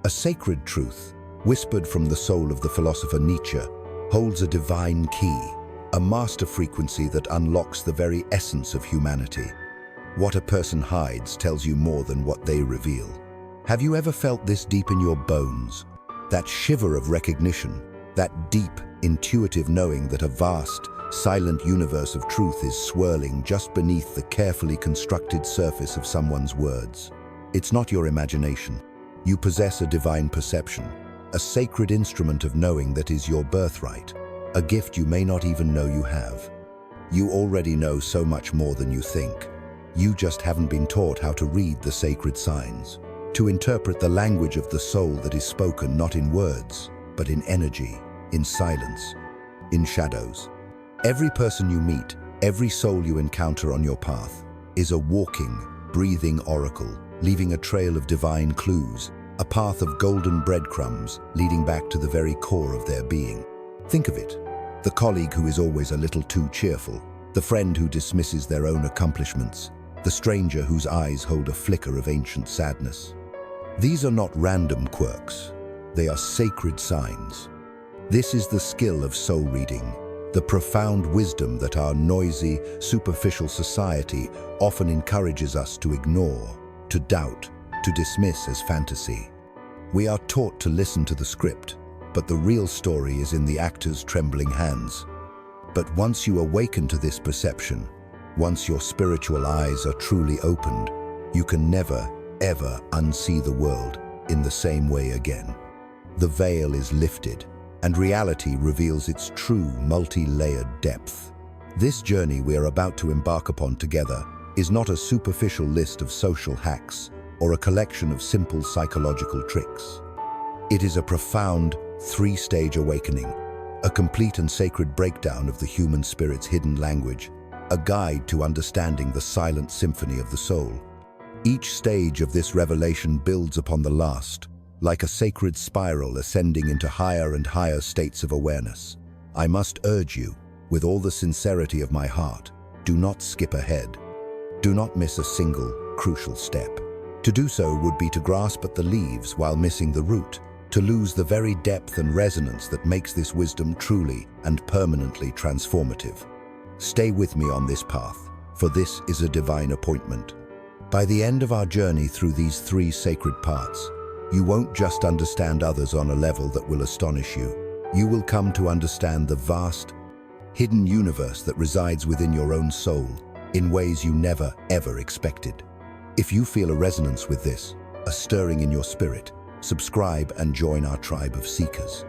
A sacred truth, whispered from the soul of the philosopher Nietzsche, holds a divine key, a master frequency that unlocks the very essence of humanity. What a person hides tells you more than what they reveal. Have you ever felt this deep in your bones? That shiver of recognition, that deep, intuitive knowing that a vast, silent universe of truth is swirling just beneath the carefully constructed surface of someone's words. It's not your imagination. You possess a divine perception, a sacred instrument of knowing that is your birthright, a gift you may not even know you have. You already know so much more than you think. You just haven't been taught how to read the sacred signs, to interpret the language of the soul that is spoken not in words, but in energy, in silence, in shadows. Every person you meet, every soul you encounter on your path, is a walking, breathing oracle, leaving a trail of divine clues, a path of golden breadcrumbs leading back to the very core of their being. Think of it: the colleague who is always a little too cheerful, the friend who dismisses their own accomplishments, the stranger whose eyes hold a flicker of ancient sadness. These are not random quirks, they are sacred signs. This is the skill of soul reading, the profound wisdom that our noisy, superficial society often encourages us to ignore, to doubt, to dismiss as fantasy. We are taught to listen to the script, but the real story is in the actor's trembling hands. But once you awaken to this perception, once your spiritual eyes are truly opened, you can never, ever unsee the world in the same way again. The veil is lifted, and reality reveals its true multi-layered depth. This journey we are about to embark upon together is not a superficial list of social hacks or a collection of simple psychological tricks. It is a profound, three-stage awakening, a complete and sacred breakdown of the human spirit's hidden language, a guide to understanding the silent symphony of the soul. Each stage of this revelation builds upon the last, like a sacred spiral ascending into higher and higher states of awareness. I must urge you, with all the sincerity of my heart, do not skip ahead. Do not miss a single, crucial step. To do so would be to grasp at the leaves while missing the root, to lose the very depth and resonance that makes this wisdom truly and permanently transformative. Stay with me on this path, for this is a divine appointment. By the end of our journey through these three sacred parts, you won't just understand others on a level that will astonish you. You will come to understand the vast, hidden universe that resides within your own soul in ways you never, ever expected. If you feel a resonance with this, a stirring in your spirit, subscribe and join our tribe of seekers.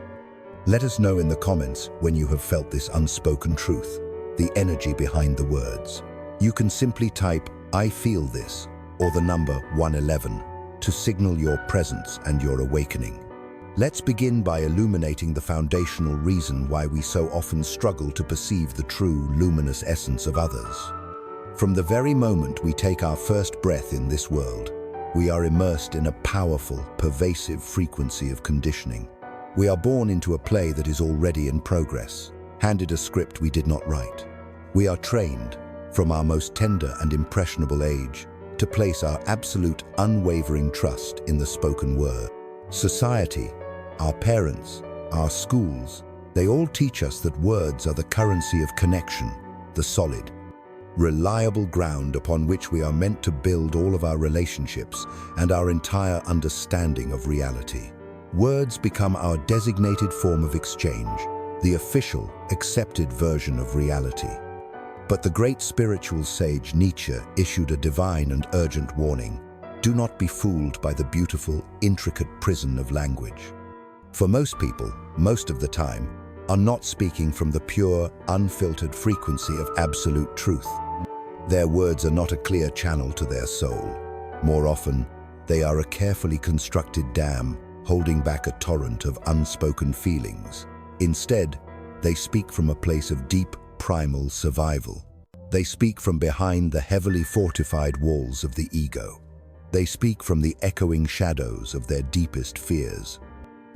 Let us know in the comments when you have felt this unspoken truth, the energy behind the words. You can simply type, "I feel this," or the number 111 to signal your presence and your awakening. Let's begin by illuminating the foundational reason why we so often struggle to perceive the true, luminous essence of others. From the very moment we take our first breath in this world, we are immersed in a powerful, pervasive frequency of conditioning. We are born into a play that is already in progress, handed a script we did not write. We are trained, from our most tender and impressionable age, to place our absolute, unwavering trust in the spoken word. Society, our parents, our schools, they all teach us that words are the currency of connection, the solid, reliable ground upon which we are meant to build all of our relationships and our entire understanding of reality. Words become our designated form of exchange, the official, accepted version of reality. But the great spiritual sage Nietzsche issued a divine and urgent warning: do not be fooled by the beautiful, intricate prison of language. For most people, most of the time, are not speaking from the pure, unfiltered frequency of absolute truth. Their words are not a clear channel to their soul. More often, they are a carefully constructed dam holding back a torrent of unspoken feelings. Instead, they speak from a place of deep, primal survival. They speak from behind the heavily fortified walls of the ego. They speak from the echoing shadows of their deepest fears.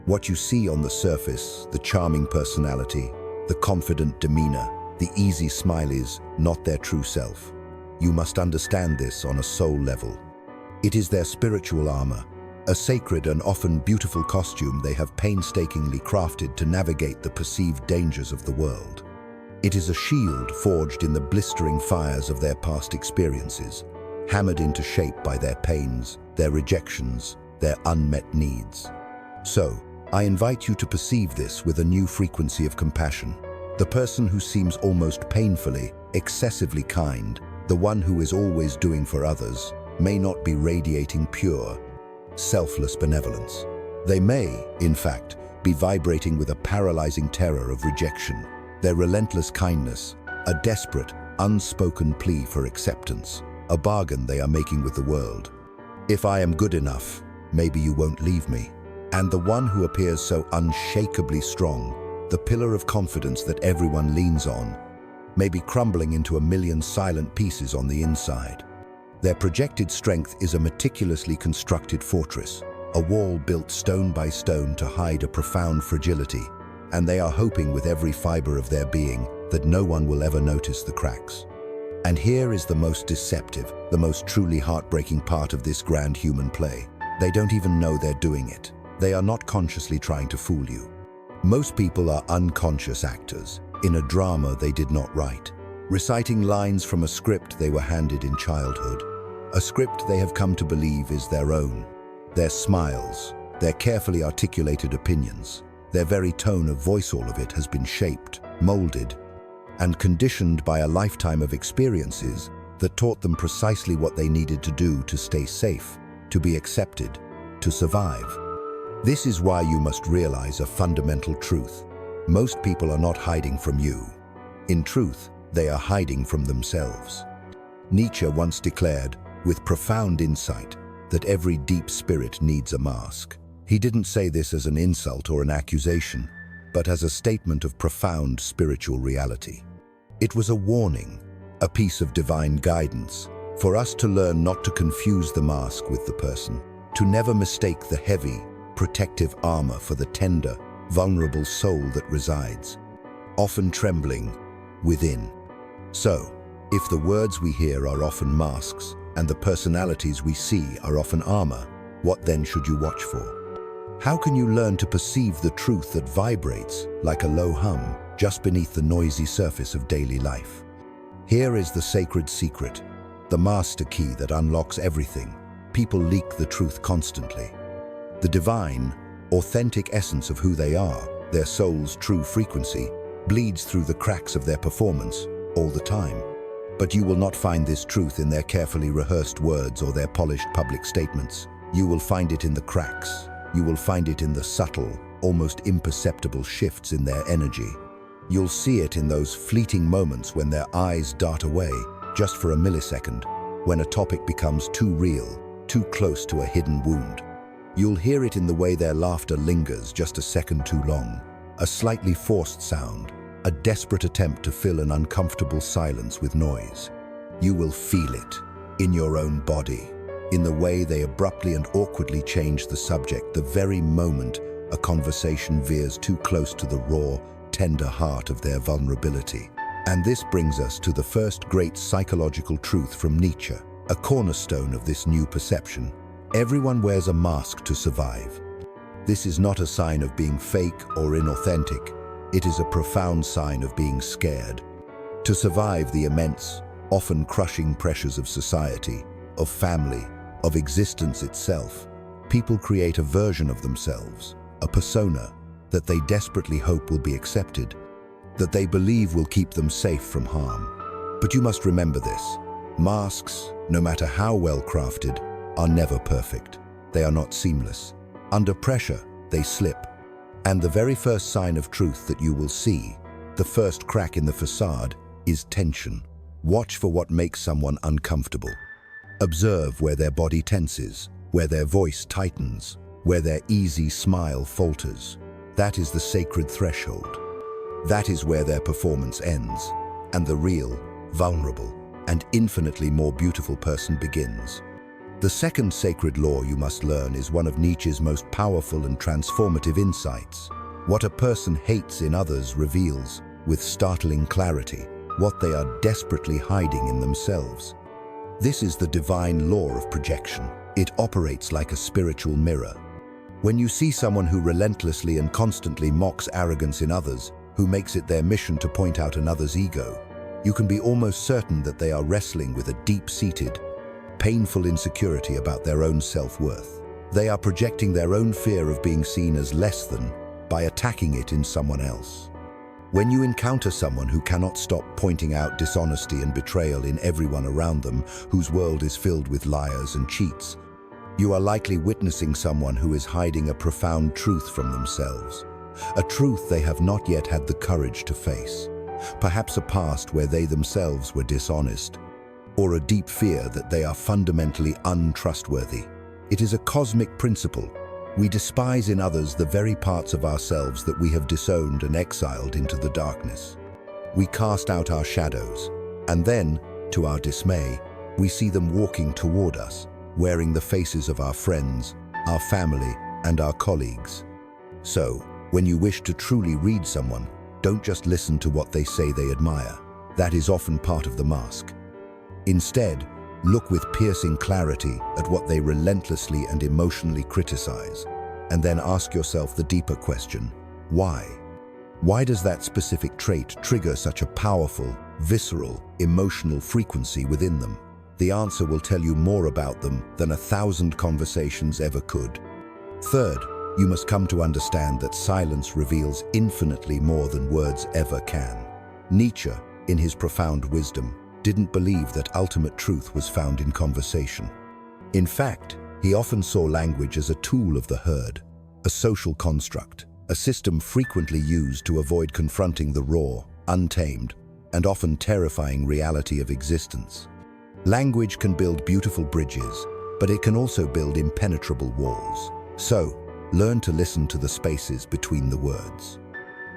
What you see on the surface, the charming personality, the confident demeanor, the easy smile, is not their true self. You must understand this on a soul level. It is their spiritual armor, a sacred and often beautiful costume they have painstakingly crafted to navigate the perceived dangers of the world. It is a shield forged in the blistering fires of their past experiences, hammered into shape by their pains, their rejections, their unmet needs. So, I invite you to perceive this with a new frequency of compassion. The person who seems almost painfully, excessively kind, the one who is always doing for others, may not be radiating pure, selfless benevolence. They may, in fact, be vibrating with a paralyzing terror of rejection, their relentless kindness, a desperate, unspoken plea for acceptance, a bargain they are making with the world. If I am good enough, maybe you won't leave me. And the one who appears so unshakably strong, the pillar of confidence that everyone leans on, may be crumbling into a million silent pieces on the inside. Their projected strength is a meticulously constructed fortress, a wall built stone by stone to hide a profound fragility, and they are hoping with every fiber of their being that no one will ever notice the cracks. And here is the most deceptive, the most truly heartbreaking part of this grand human play. They don't even know they're doing it. They are not consciously trying to fool you. Most people are unconscious actors in a drama they did not write, reciting lines from a script they were handed in childhood, a script they have come to believe is their own. Their smiles, their carefully articulated opinions, their very tone of voice, all of it has been shaped, molded, and conditioned by a lifetime of experiences that taught them precisely what they needed to do to stay safe, to be accepted, to survive. This is why you must realize a fundamental truth. Most people are not hiding from you. In truth, they are hiding from themselves. Nietzsche once declared, with profound insight, that every deep spirit needs a mask. He didn't say this as an insult or an accusation, but as a statement of profound spiritual reality. It was a warning, a piece of divine guidance, for us to learn not to confuse the mask with the person, to never mistake the heavy, protective armor for the tender, vulnerable soul that resides, often trembling, within. So, if the words we hear are often masks, and the personalities we see are often armor, what then should you watch for? How can you learn to perceive the truth that vibrates like a low hum just beneath the noisy surface of daily life? Here is the sacred secret, the master key that unlocks everything. People leak the truth constantly. The divine, authentic essence of who they are, their soul's true frequency, bleeds through the cracks of their performance all the time. But you will not find this truth in their carefully rehearsed words or their polished public statements. You will find it in the cracks. You will find it in the subtle, almost imperceptible shifts in their energy. You'll see it in those fleeting moments when their eyes dart away, just for a millisecond, when a topic becomes too real, too close to a hidden wound. You'll hear it in the way their laughter lingers just a second too long, a slightly forced sound, a desperate attempt to fill an uncomfortable silence with noise. You will feel it, in your own body, in the way they abruptly and awkwardly change the subject the very moment a conversation veers too close to the raw, tender heart of their vulnerability. And this brings us to the first great psychological truth from Nietzsche, a cornerstone of this new perception. Everyone wears a mask to survive. This is not a sign of being fake or inauthentic. It is a profound sign of being scared. To survive the immense, often crushing pressures of society, of family, of existence itself, people create a version of themselves, a persona that they desperately hope will be accepted, that they believe will keep them safe from harm. But you must remember this. Masks, no matter how well crafted, are never perfect. They are not seamless. Under pressure, they slip. And the very first sign of truth that you will see, the first crack in the facade, is tension. Watch for what makes someone uncomfortable. Observe where their body tenses, where their voice tightens, where their easy smile falters. That is the sacred threshold. That is where their performance ends, and the real, vulnerable, and infinitely more beautiful person begins. The second sacred law you must learn is one of Nietzsche's most powerful and transformative insights. What a person hates in others reveals, with startling clarity, what they are desperately hiding in themselves. This is the divine law of projection. It operates like a spiritual mirror. When you see someone who relentlessly and constantly mocks arrogance in others, who makes it their mission to point out another's ego, you can be almost certain that they are wrestling with a deep-seated, painful insecurity about their own self-worth. They are projecting their own fear of being seen as less than by attacking it in someone else. When you encounter someone who cannot stop pointing out dishonesty and betrayal in everyone around them, whose world is filled with liars and cheats, you are likely witnessing someone who is hiding a profound truth from themselves, a truth they have not yet had the courage to face, perhaps a past where they themselves were dishonest, or a deep fear that they are fundamentally untrustworthy. It is a cosmic principle. We despise in others the very parts of ourselves that we have disowned and exiled into the darkness. We cast out our shadows, and then, to our dismay, we see them walking toward us, wearing the faces of our friends, our family, and our colleagues. So, when you wish to truly read someone, don't just listen to what they say they admire. That is often part of the mask. Instead, look with piercing clarity at what they relentlessly and emotionally criticize, and then ask yourself the deeper question, why? Why does that specific trait trigger such a powerful, visceral, emotional frequency within them? The answer will tell you more about them than 1,000 conversations ever could. Third, you must come to understand that silence reveals infinitely more than words ever can. Nietzsche, in his profound wisdom, didn't believe that ultimate truth was found in conversation. In fact, he often saw language as a tool of the herd, a social construct, a system frequently used to avoid confronting the raw, untamed, and often terrifying reality of existence. Language can build beautiful bridges, but it can also build impenetrable walls. So, learn to listen to the spaces between the words.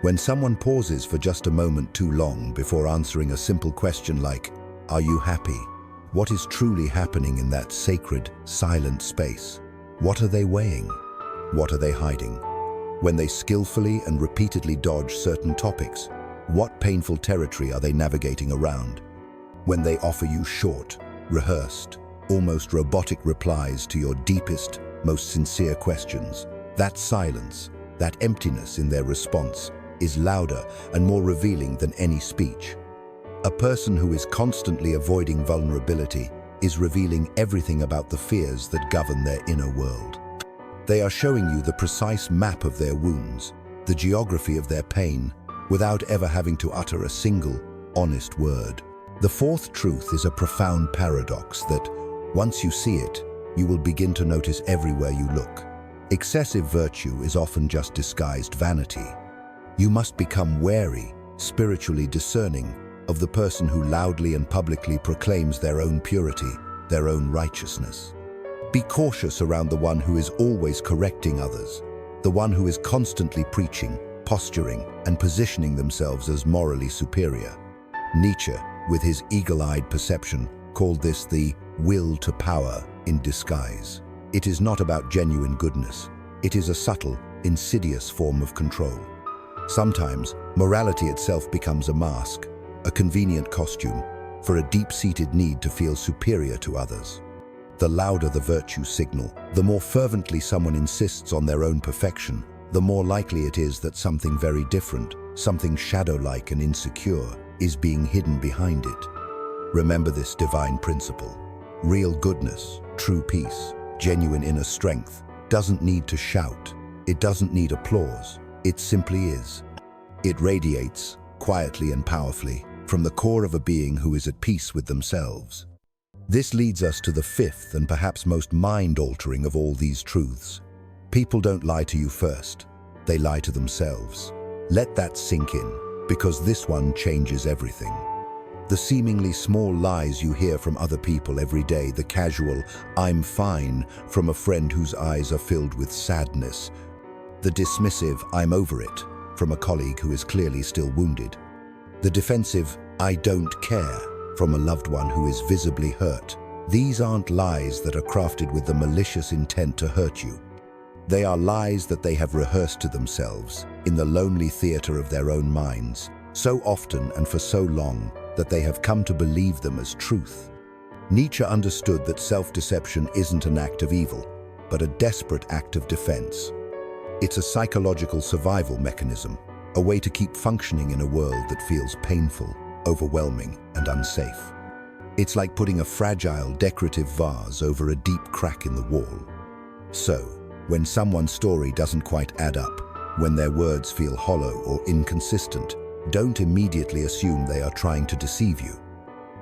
When someone pauses for just a moment too long before answering a simple question like, "Are you happy?" What is truly happening in that sacred, silent space? What are they weighing? What are they hiding? When they skillfully and repeatedly dodge certain topics, what painful territory are they navigating around? When they offer you short, rehearsed, almost robotic replies to your deepest, most sincere questions, that silence, that emptiness in their response, is louder and more revealing than any speech. A person who is constantly avoiding vulnerability is revealing everything about the fears that govern their inner world. They are showing you the precise map of their wounds, the geography of their pain, without ever having to utter a single, honest word. The fourth truth is a profound paradox that, once you see it, you will begin to notice everywhere you look. Excessive virtue is often just disguised vanity. You must become wary, spiritually discerning, of the person who loudly and publicly proclaims their own purity, their own righteousness. Be cautious around the one who is always correcting others, the one who is constantly preaching, posturing, and positioning themselves as morally superior. Nietzsche, with his eagle-eyed perception, called this the will to power in disguise. It is not about genuine goodness. It is a subtle, insidious form of control. Sometimes, morality itself becomes a mask, a convenient costume, for a deep-seated need to feel superior to others. The louder the virtue signal, the more fervently someone insists on their own perfection, the more likely it is that something very different, something shadow-like and insecure, is being hidden behind it. Remember this divine principle. Real goodness, true peace, genuine inner strength doesn't need to shout. It doesn't need applause. It simply is. It radiates, quietly and powerfully, from the core of a being who is at peace with themselves. This leads us to the fifth and perhaps most mind-altering of all these truths. People don't lie to you first. They lie to themselves. Let that sink in, because this one changes everything. The seemingly small lies you hear from other people every day, the casual, "I'm fine," from a friend whose eyes are filled with sadness, the dismissive, "I'm over it," from a colleague who is clearly still wounded, the defensive, "I don't care," from a loved one who is visibly hurt. These aren't lies that are crafted with the malicious intent to hurt you. They are lies that they have rehearsed to themselves in the lonely theater of their own minds, so often and for so long that they have come to believe them as truth. Nietzsche understood that self-deception isn't an act of evil, but a desperate act of defense. It's a psychological survival mechanism, a way to keep functioning in a world that feels painful, overwhelming, and unsafe. It's like putting a fragile, decorative vase over a deep crack in the wall. So, when someone's story doesn't quite add up, when their words feel hollow or inconsistent, don't immediately assume they are trying to deceive you.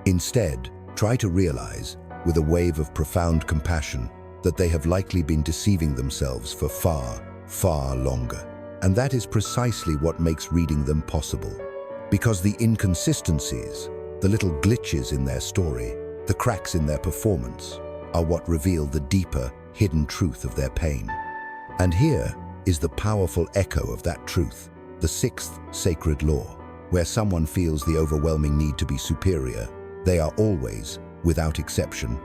Instead, try to realize, with a wave of profound compassion, that they have likely been deceiving themselves for far, far longer. And that is precisely what makes reading them possible. Because the inconsistencies, the little glitches in their story, the cracks in their performance, are what reveal the deeper, hidden truth of their pain. And here is the powerful echo of that truth, the sixth sacred law, where someone feels the overwhelming need to be superior. They are always, without exception,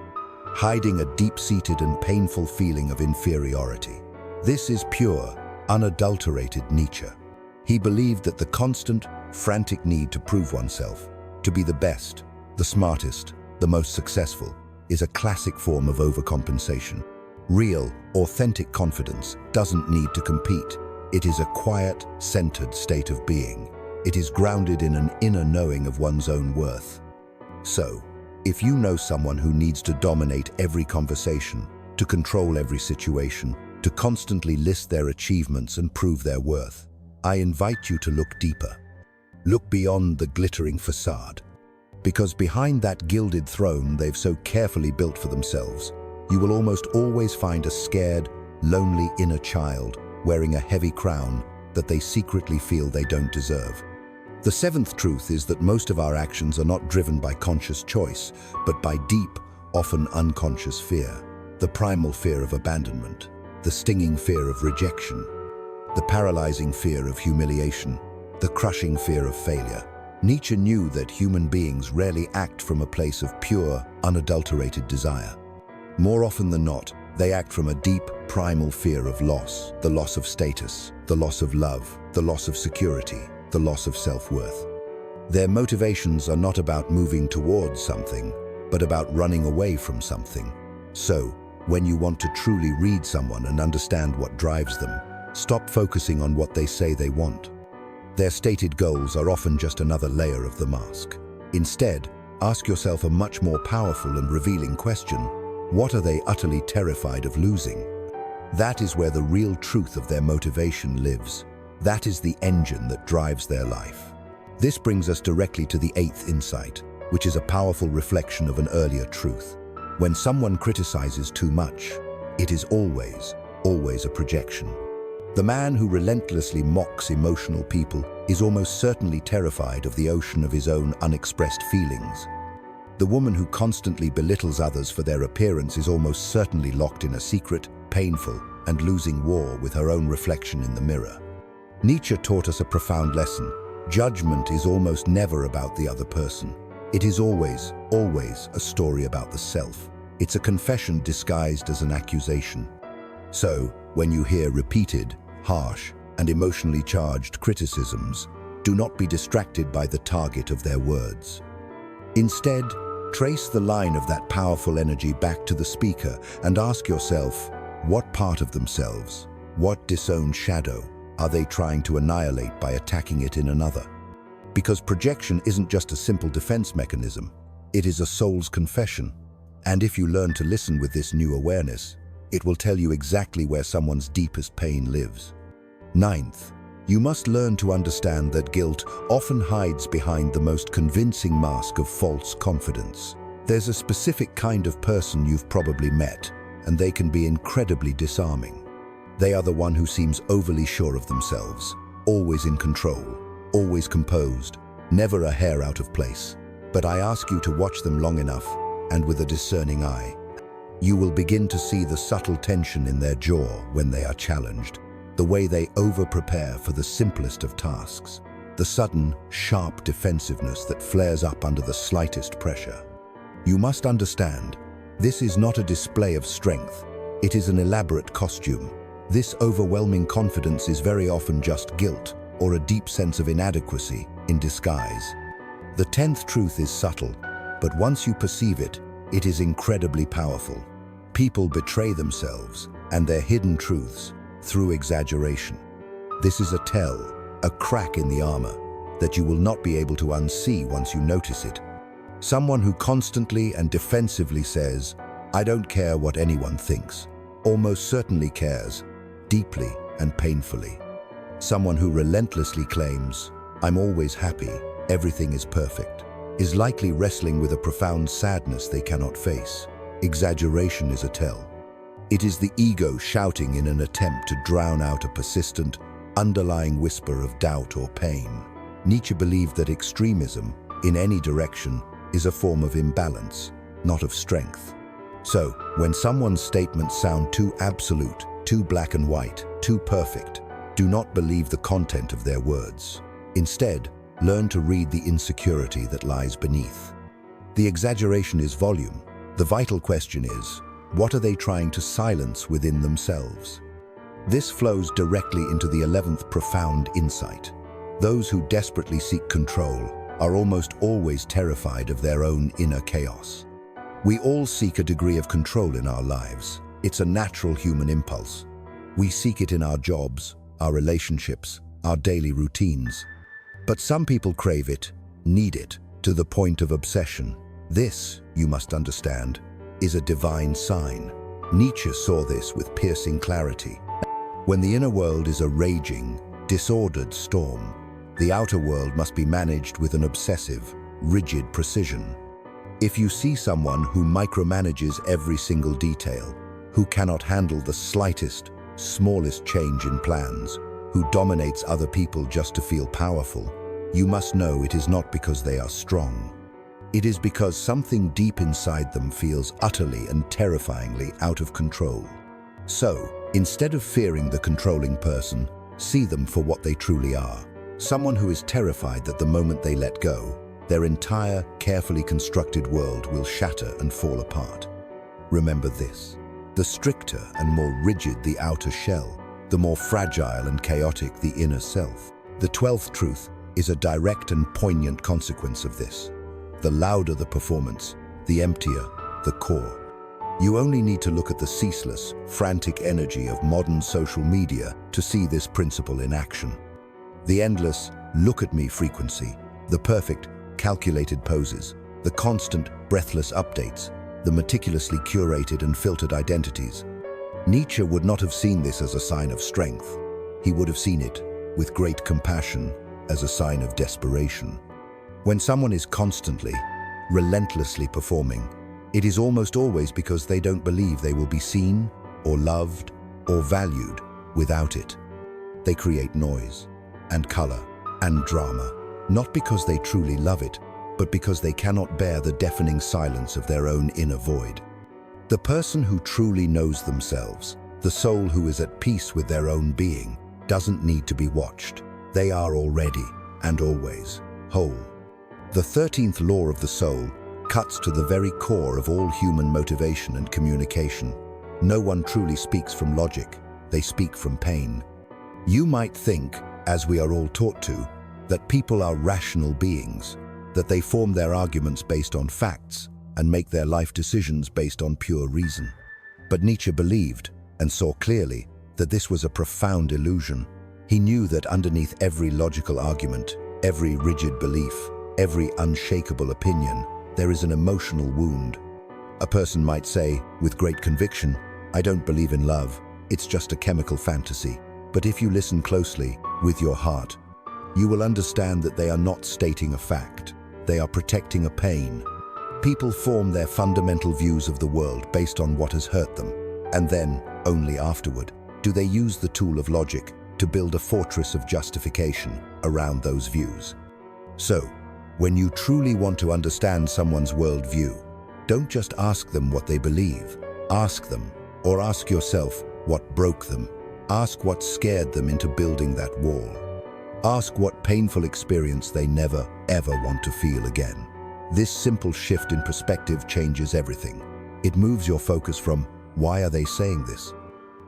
hiding a deep-seated and painful feeling of inferiority. This is pure, unadulterated Nietzsche. He believed that the constant, frantic need to prove oneself, to be the best, the smartest, the most successful, is a classic form of overcompensation. Real, authentic confidence doesn't need to compete. It is a quiet, centered state of being. It is grounded in an inner knowing of one's own worth. So, if you know someone who needs to dominate every conversation, to control every situation, to constantly list their achievements and prove their worth, I invite you to look deeper. Look beyond the glittering facade. Because behind that gilded throne they've so carefully built for themselves, you will almost always find a scared, lonely inner child wearing a heavy crown that they secretly feel they don't deserve. The seventh truth is that most of our actions are not driven by conscious choice, but by deep, often unconscious fear. The primal fear of abandonment, the stinging fear of rejection, the paralyzing fear of humiliation, the crushing fear of failure. Nietzsche knew that human beings rarely act from a place of pure, unadulterated desire. More often than not, they act from a deep, primal fear of loss, the loss of status, the loss of love, the loss of security, the loss of self-worth. Their motivations are not about moving towards something, but about running away from something. So, when you want to truly read someone and understand what drives them, stop focusing on what they say they want. Their stated goals are often just another layer of the mask. Instead, ask yourself a much more powerful and revealing question: what are they utterly terrified of losing? That is where the real truth of their motivation lives. That is the engine that drives their life. This brings us directly to the eighth insight, which is a powerful reflection of an earlier truth. When someone criticizes too much, it is always a projection. The man who relentlessly mocks emotional people is almost certainly terrified of the ocean of his own unexpressed feelings. The woman who constantly belittles others for their appearance is almost certainly locked in a secret, painful, and losing war with her own reflection in the mirror. Nietzsche taught us a profound lesson. Judgment is almost never about the other person. It is always a story about the self. It's a confession disguised as an accusation. So, when you hear repeated, harsh, and emotionally charged criticisms, do not be distracted by the target of their words. Instead, trace the line of that powerful energy back to the speaker and ask yourself, what part of themselves, what disowned shadow, are they trying to annihilate by attacking it in another? Because projection isn't just a simple defense mechanism, it is a soul's confession. And if you learn to listen with this new awareness, it will tell you exactly where someone's deepest pain lives. Ninth, you must learn to understand that guilt often hides behind the most convincing mask of false confidence. There's a specific kind of person you've probably met, and they can be incredibly disarming. They are the one who seems overly sure of themselves, always in control, always composed, never a hair out of place. But I ask you to watch them long enough, and with a discerning eye, you will begin to see the subtle tension in their jaw when they are challenged, the way they over-prepare for the simplest of tasks, the sudden, sharp defensiveness that flares up under the slightest pressure. You must understand, this is not a display of strength, it is an elaborate costume. This overwhelming confidence is very often just guilt or a deep sense of inadequacy in disguise. The 10th truth is subtle, but once you perceive it, It is incredibly powerful. People betray themselves and their hidden truths through exaggeration. This is a tell, a crack in the armor, that you will not be able to unsee once you notice it. Someone who constantly and defensively says, "I don't care what anyone thinks," almost certainly cares, deeply and painfully. Someone who relentlessly claims, "I'm always happy, everything is perfect," is likely wrestling with a profound sadness they cannot face. Exaggeration is a tell. It is the ego shouting in an attempt to drown out a persistent, underlying whisper of doubt or pain. Nietzsche believed that extremism, in any direction, is a form of imbalance, not of strength. So, when someone's statements sound too absolute, too black and white, too perfect, do not believe the content of their words. Instead, learn to read the insecurity that lies beneath. The exaggeration is volume. The vital question is, what are they trying to silence within themselves? This flows directly into the 11th profound insight. Those who desperately seek control are almost always terrified of their own inner chaos. We all seek a degree of control in our lives. It's a natural human impulse. We seek it in our jobs, our relationships, our daily routines. But some people crave it, need it, to the point of obsession. This, you must understand, is a divine sign. Nietzsche saw this with piercing clarity. When the inner world is a raging, disordered storm, the outer world must be managed with an obsessive, rigid precision. If you see someone who micromanages every single detail, who cannot handle the slightest, smallest change in plans, who dominates other people just to feel powerful, you must know it is not because they are strong. It is because something deep inside them feels utterly and terrifyingly out of control. So, instead of fearing the controlling person, see them for what they truly are. Someone who is terrified that the moment they let go, their entire, carefully constructed world will shatter and fall apart. Remember this: the stricter and more rigid the outer shell, the more fragile and chaotic the inner self. The 12th truth is a direct and poignant consequence of this. The louder the performance, the emptier the core. You only need to look at the ceaseless, frantic energy of modern social media to see this principle in action. The endless look-at-me frequency, the perfect, calculated poses, the constant, breathless updates, the meticulously curated and filtered identities. Nietzsche would not have seen this as a sign of strength. He would have seen it, with great compassion, as a sign of desperation. When someone is constantly, relentlessly performing, it is almost always because they don't believe they will be seen, or loved, or valued without it. They create noise, and color, and drama, not because they truly love it, but because they cannot bear the deafening silence of their own inner void. The person who truly knows themselves, the soul who is at peace with their own being, doesn't need to be watched. They are already, and always, whole. The 13th law of the soul cuts to the very core of all human motivation and communication. No one truly speaks from logic, they speak from pain. You might think, as we are all taught to, that people are rational beings, that they form their arguments based on facts and make their life decisions based on pure reason. But Nietzsche believed, and saw clearly, that this was a profound illusion. He knew that underneath every logical argument, every rigid belief, every unshakable opinion, there is an emotional wound. A person might say, with great conviction, "I don't believe in love, it's just a chemical fantasy." But if you listen closely, with your heart, you will understand that they are not stating a fact. They are protecting a pain. People form their fundamental views of the world based on what has hurt them, and then, only afterward, do they use the tool of logic to build a fortress of justification around those views. So, when you truly want to understand someone's worldview, don't just ask them what they believe. Ask them, or ask yourself, what broke them. Ask what scared them into building that wall. Ask what painful experience they never, ever want to feel again. This simple shift in perspective changes everything. It moves your focus from, why are they saying this,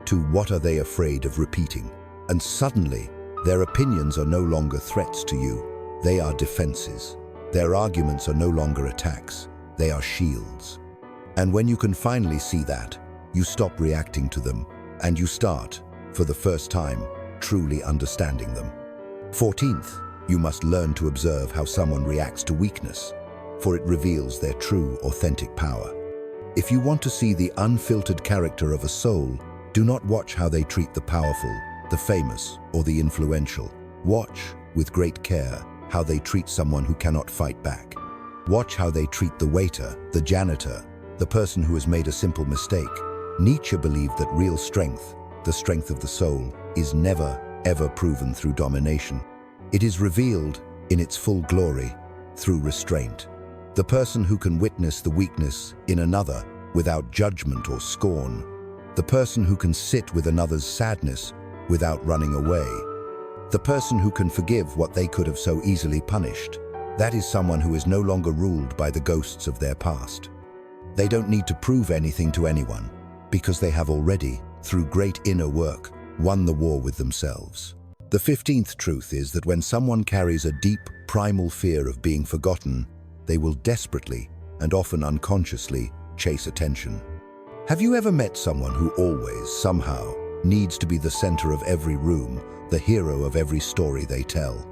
to what are they afraid of repeating? And suddenly, their opinions are no longer threats to you. They are defenses. Their arguments are no longer attacks. They are shields. And when you can finally see that, you stop reacting to them, and you start, for the first time, truly understanding them. 14th, you must learn to observe how someone reacts to weakness, for it reveals their true, authentic power. If you want to see the unfiltered character of a soul, do not watch how they treat the powerful, the famous, or the influential. Watch, with great care, how they treat someone who cannot fight back. Watch how they treat the waiter, the janitor, the person who has made a simple mistake. Nietzsche believed that real strength, the strength of the soul, is never, ever proven through domination. It is revealed, in its full glory, through restraint. The person who can witness the weakness in another without judgment or scorn. The person who can sit with another's sadness without running away. The person who can forgive what they could have so easily punished. That is someone who is no longer ruled by the ghosts of their past. They don't need to prove anything to anyone, because they have already, through great inner work, won the war with themselves. The 15th truth is that when someone carries a deep, primal fear of being forgotten, they will desperately, and often unconsciously, chase attention. Have you ever met someone who always, somehow, needs to be the center of every room, the hero of every story they tell?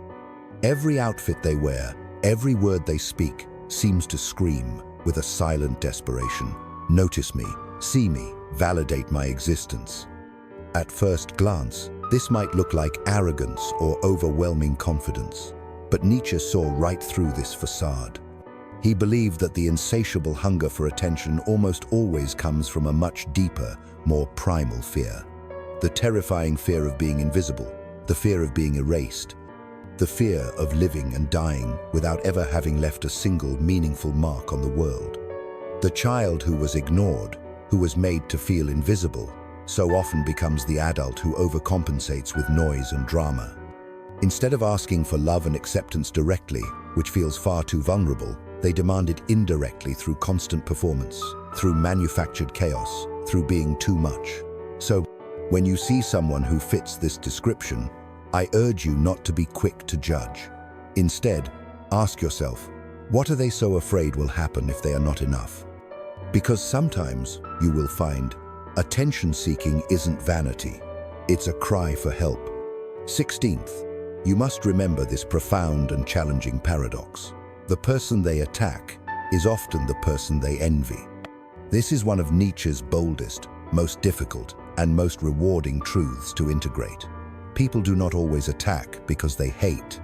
Every outfit they wear, every word they speak, seems to scream, with a silent desperation, "Notice me, see me, validate my existence." At first glance, this might look like arrogance or overwhelming confidence, but Nietzsche saw right through this facade. He believed that the insatiable hunger for attention almost always comes from a much deeper, more primal fear. The terrifying fear of being invisible, the fear of being erased, the fear of living and dying without ever having left a single meaningful mark on the world. The child who was ignored, who was made to feel invisible, so often becomes the adult who overcompensates with noise and drama. Instead of asking for love and acceptance directly, which feels far too vulnerable, they demand it indirectly through constant performance, through manufactured chaos, through being too much. So, when you see someone who fits this description, I urge you not to be quick to judge. Instead, ask yourself, what are they so afraid will happen if they are not enough? Because sometimes, you will find, attention-seeking isn't vanity. It's a cry for help. 16th, you must remember this profound and challenging paradox. The person they attack is often the person they envy. This is one of Nietzsche's boldest, most difficult, and most rewarding truths to integrate. People do not always attack because they hate.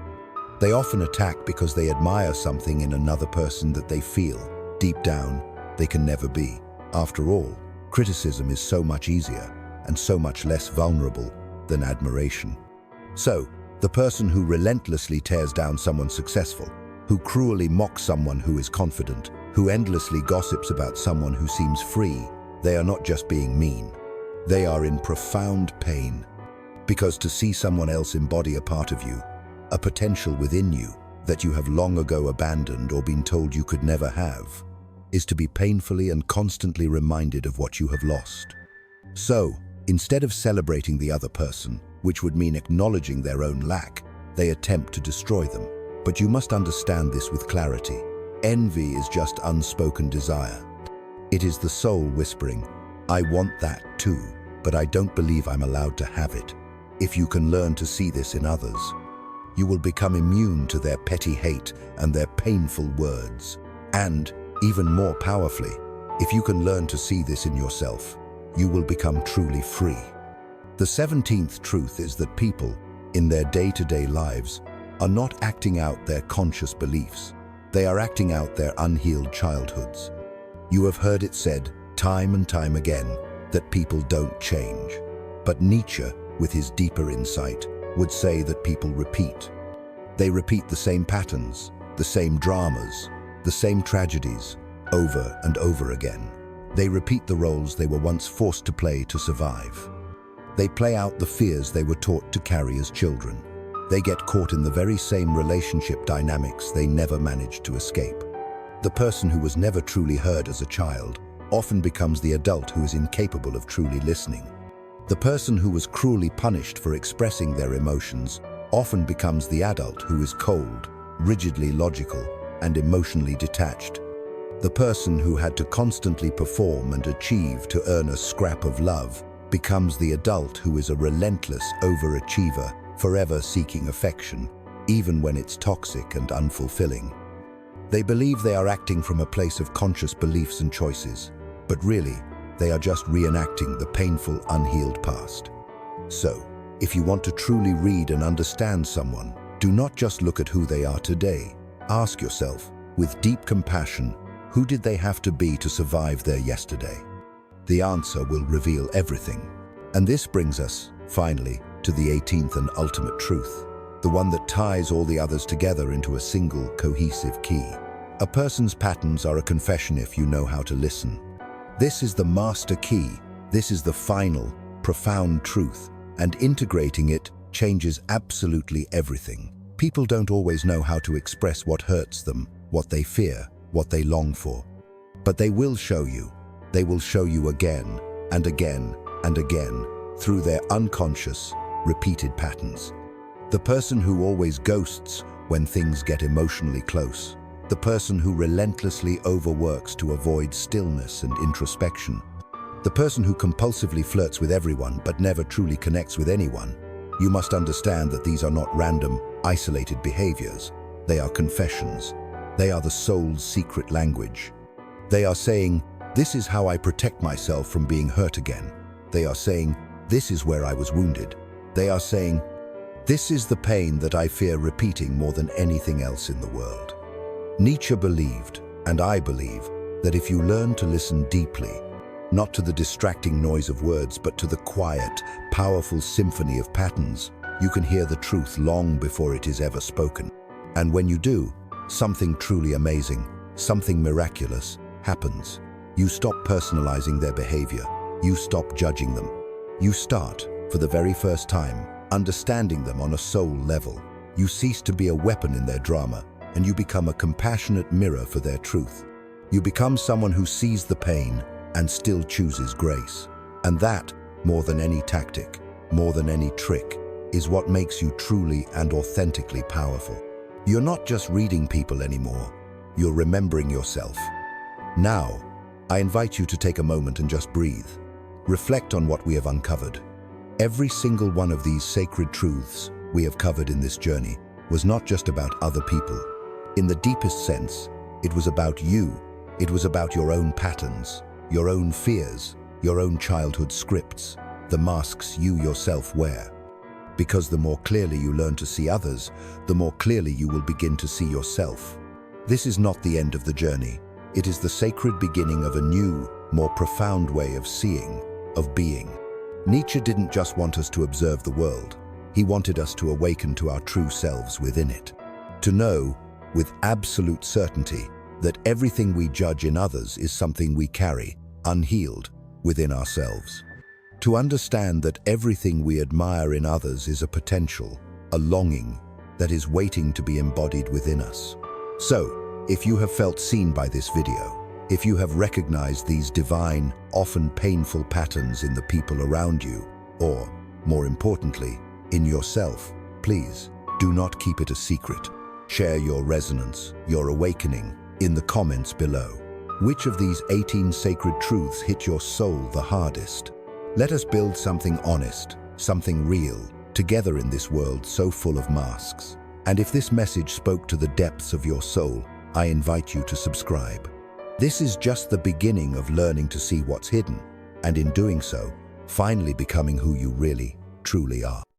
They often attack because they admire something in another person that they feel, deep down, they can never be. After all, criticism is so much easier and so much less vulnerable than admiration. So, the person who relentlessly tears down someone successful, who cruelly mocks someone who is confident, who endlessly gossips about someone who seems free, they are not just being mean. They are in profound pain. Because to see someone else embody a part of you, a potential within you that you have long ago abandoned or been told you could never have, is to be painfully and constantly reminded of what you have lost. So, instead of celebrating the other person, which would mean acknowledging their own lack, they attempt to destroy them. But you must understand this with clarity. Envy is just unspoken desire. It is the soul whispering, "I want that too, but I don't believe I'm allowed to have it." If you can learn to see this in others, you will become immune to their petty hate and their painful words. And, even more powerfully, if you can learn to see this in yourself, you will become truly free. The 17th truth is that people, in their day-to-day lives, are not acting out their conscious beliefs. They are acting out their unhealed childhoods. You have heard it said, time and time again, that people don't change. But Nietzsche, with his deeper insight, would say that people repeat. They repeat the same patterns, the same dramas, the same tragedies, over and over again. They repeat the roles they were once forced to play to survive. They play out the fears they were taught to carry as children. They get caught in the very same relationship dynamics they never managed to escape. The person who was never truly heard as a child often becomes the adult who is incapable of truly listening. The person who was cruelly punished for expressing their emotions often becomes the adult who is cold, rigidly logical, and emotionally detached. The person who had to constantly perform and achieve to earn a scrap of love becomes the adult who is a relentless overachiever, forever seeking affection, even when it's toxic and unfulfilling. They believe they are acting from a place of conscious beliefs and choices, but really, they are just reenacting the painful, unhealed past. So, if you want to truly read and understand someone, do not just look at who they are today. Ask yourself, with deep compassion, who did they have to be to survive their yesterday? The answer will reveal everything. And this brings us, finally, to the 18th and ultimate truth, the one that ties all the others together into a single, cohesive key. A person's patterns are a confession if you know how to listen. This is the master key. This is the final, profound truth, and integrating it changes absolutely everything. People don't always know how to express what hurts them, what they fear, what they long for. But they will show you. They will show you again and again and again through their unconscious, repeated patterns. The person who always ghosts when things get emotionally close. The person who relentlessly overworks to avoid stillness and introspection. The person who compulsively flirts with everyone but never truly connects with anyone. You must understand that these are not random, isolated behaviors. They are confessions. They are the soul's secret language. They are saying, "This is how I protect myself from being hurt again." They are saying, "This is where I was wounded." They are saying, "This is the pain that I fear repeating more than anything else in the world." Nietzsche believed, and I believe, that if you learn to listen deeply, not to the distracting noise of words, but to the quiet, powerful symphony of patterns, you can hear the truth long before it is ever spoken. And when you do, something truly amazing, something miraculous, happens. You stop personalizing their behavior. You stop judging them. You start, for the very first time, understanding them on a soul level. You cease to be a weapon in their drama, and you become a compassionate mirror for their truth. You become someone who sees the pain and still chooses grace. And that, more than any tactic, more than any trick, is what makes you truly and authentically powerful. You're not just reading people anymore, you're remembering yourself. Now, I invite you to take a moment and just breathe. Reflect on what we have uncovered. Every single one of these sacred truths we have covered in this journey was not just about other people. In the deepest sense, it was about you. It was about your own patterns, your own fears, your own childhood scripts, the masks you yourself wear. Because the more clearly you learn to see others, the more clearly you will begin to see yourself. This is not the end of the journey. It is the sacred beginning of a new, more profound way of seeing, of being. Nietzsche didn't just want us to observe the world. He wanted us to awaken to our true selves within it. To know, with absolute certainty, that everything we judge in others is something we carry, unhealed, within ourselves. To understand that everything we admire in others is a potential, a longing, that is waiting to be embodied within us. So, if you have felt seen by this video, if you have recognized these divine, often painful patterns in the people around you, or, more importantly, in yourself, please, do not keep it a secret. Share your resonance, your awakening, in the comments below. Which of these 18 sacred truths hit your soul the hardest? Let us build something honest, something real, together in this world so full of masks. And if this message spoke to the depths of your soul, I invite you to subscribe. This is just the beginning of learning to see what's hidden, and in doing so, finally becoming who you really, truly are.